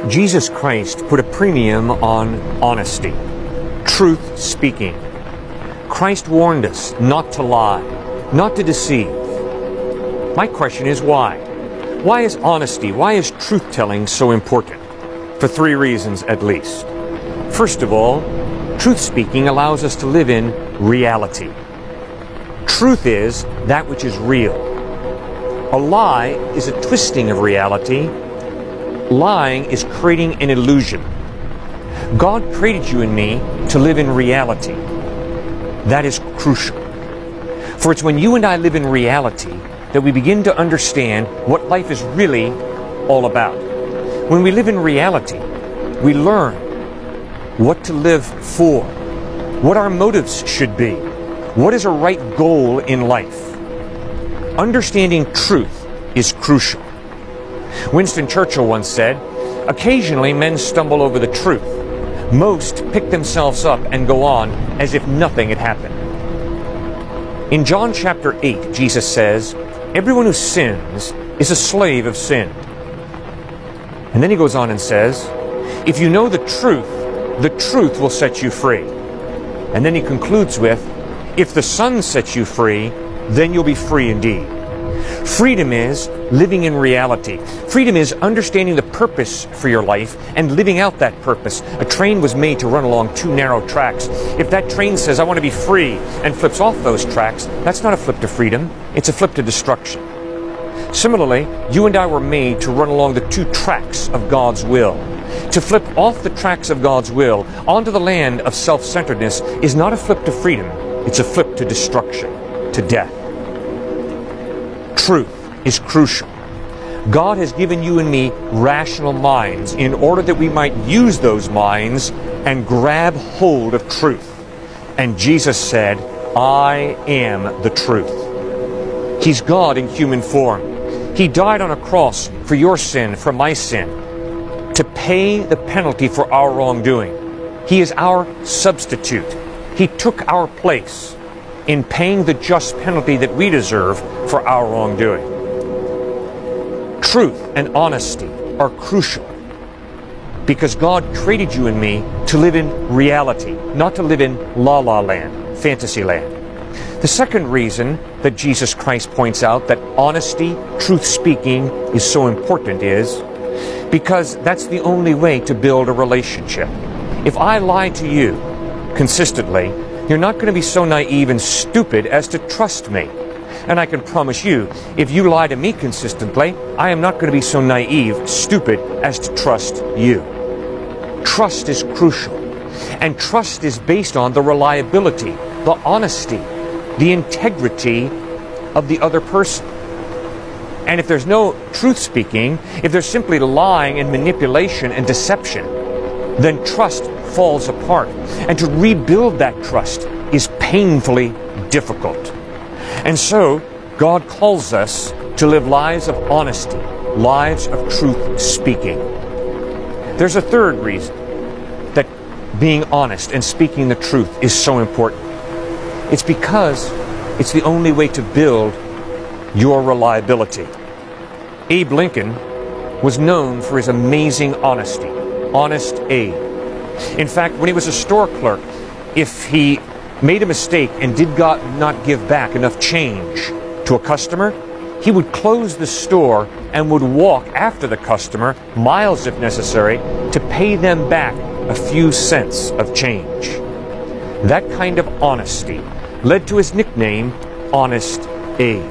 Jesus Christ put a premium on honesty, truth speaking. Christ warned us not to lie, not to deceive. My question is why? Why is honesty, why is truth-telling so important? For three reasons at least. First of all, truth-speaking allows us to live in reality. Truth is that which is real. A lie is a twisting of reality. Lying is creating an illusion. God created you and me to live in reality. That is crucial. For it's when you and I live in reality that we begin to understand what life is really all about. When we live in reality, we learn what to live for, what our motives should be, what is a right goal in life. Understanding truth is crucial. Winston Churchill once said, "Occasionally men stumble over the truth. Most pick themselves up and go on as if nothing had happened." In John chapter 8, Jesus says, "Everyone who sins is a slave of sin." And then he goes on and says, "If you know the truth will set you free." And then he concludes with, "If the Son sets you free, then you'll be free indeed." Freedom is living in reality. Freedom is understanding the purpose for your life and living out that purpose. A train was made to run along two narrow tracks. If that train says, "I want to be free," and flips off those tracks, that's not a flip to freedom, it's a flip to destruction. Similarly, you and I were made to run along the two tracks of God's will. To flip off the tracks of God's will onto the land of self-centeredness is not a flip to freedom, it's a flip to destruction, to death. Truth is crucial. God has given you and me rational minds in order that we might use those minds and grab hold of truth. And Jesus said, "I am the truth." He's God in human form. He died on a cross for your sin, for my sin, to pay the penalty for our wrongdoing. He is our substitute. He took our place in paying the just penalty that we deserve for our wrongdoing. Truth and honesty are crucial because God created you and me to live in reality, not to live in la-la land, fantasy land. The second reason that Jesus Christ points out that honesty, truth-speaking is so important is because that's the only way to build a relationship. If I lie to you consistently, you're not going to be so naive and stupid as to trust me. And I can promise you, if you lie to me consistently, I am not going to be so naive, stupid as to trust you. Trust is crucial. And trust is based on the reliability, the honesty, the integrity of the other person. And if there's no truth-speaking, if there's simply lying and manipulation and deception, then trust falls apart. And to rebuild that trust is painfully difficult. And so, God calls us to live lives of honesty, lives of truth-speaking. There's a third reason that being honest and speaking the truth is so important. It's because it's the only way to build your reliability. Abe Lincoln was known for his amazing honesty. Honest Abe. In fact, when he was a store clerk, if he made a mistake and did not give back enough change to a customer, he would close the store and would walk after the customer, miles if necessary, to pay them back a few cents of change. That kind of honesty led to his nickname, Honest Abe.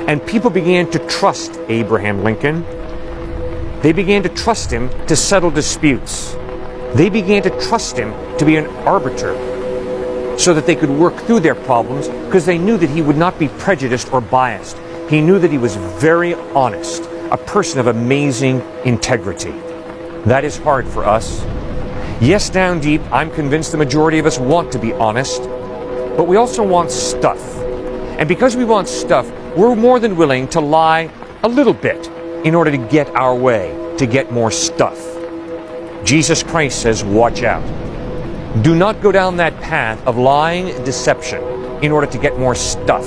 And people began to trust Abraham Lincoln. They began to trust him to settle disputes. They began to trust him to be an arbiter so that they could work through their problems because they knew that he would not be prejudiced or biased. He knew that he was very honest, a person of amazing integrity. That is hard for us. Yes, down deep, I'm convinced the majority of us want to be honest, but we also want stuff. And because we want stuff, we're more than willing to lie a little bit in order to get our way, to get more stuff. Jesus Christ says, watch out. Do not go down that path of lying and deception in order to get more stuff.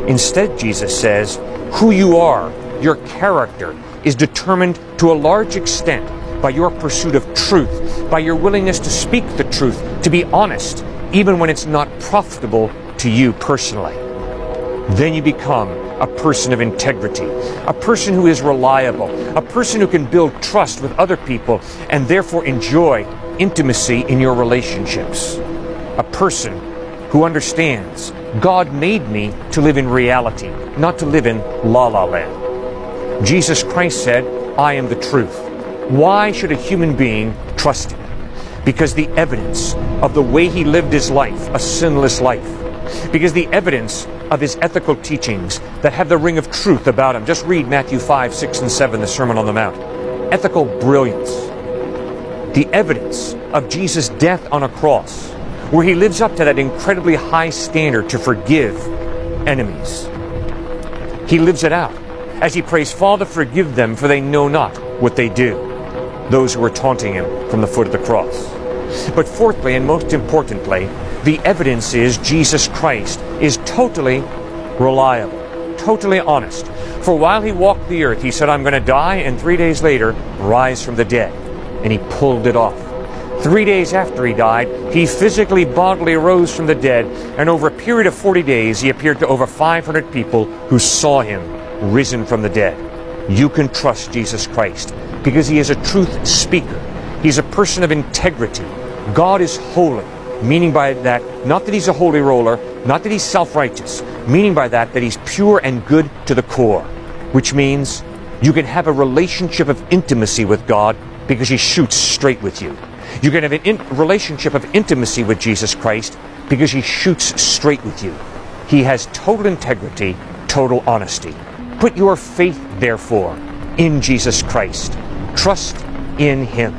Instead, Jesus says, who you are, your character, is determined to a large extent by your pursuit of truth, by your willingness to speak the truth, to be honest, even when it's not profitable to you personally. Then you become a person of integrity, a person who is reliable, a person who can build trust with other people and therefore enjoy intimacy in your relationships. A person who understands God made me to live in reality, not to live in la-la land. Jesus Christ said, I am the truth. Why should a human being trust him? Because the evidence of the way he lived his life, a sinless life, because the evidence of his ethical teachings that have the ring of truth about him. Just read Matthew 5, 6, and 7, the Sermon on the Mount. Ethical brilliance. The evidence of Jesus' death on a cross, where he lives up to that incredibly high standard to forgive enemies. He lives it out as he prays, Father, forgive them, for they know not what they do. Those who are taunting him from the foot of the cross. But fourthly, and most importantly, the evidence is Jesus Christ is totally reliable, totally honest. For while he walked the earth, he said, I'm going to die, and 3 days later, rise from the dead. And he pulled it off. 3 days after he died, he physically, bodily rose from the dead, and over a period of 40 days, he appeared to over 500 people who saw him risen from the dead. You can trust Jesus Christ because he is a truth speaker. He's a person of integrity. God is holy, meaning by that, not that he's a holy roller, not that he's self-righteous, meaning by that he's pure and good to the core, which means you can have a relationship of intimacy with God because he shoots straight with you. You can have a relationship of intimacy with Jesus Christ because he shoots straight with you. He has total integrity, total honesty. Put your faith, therefore, in Jesus Christ. Trust in him.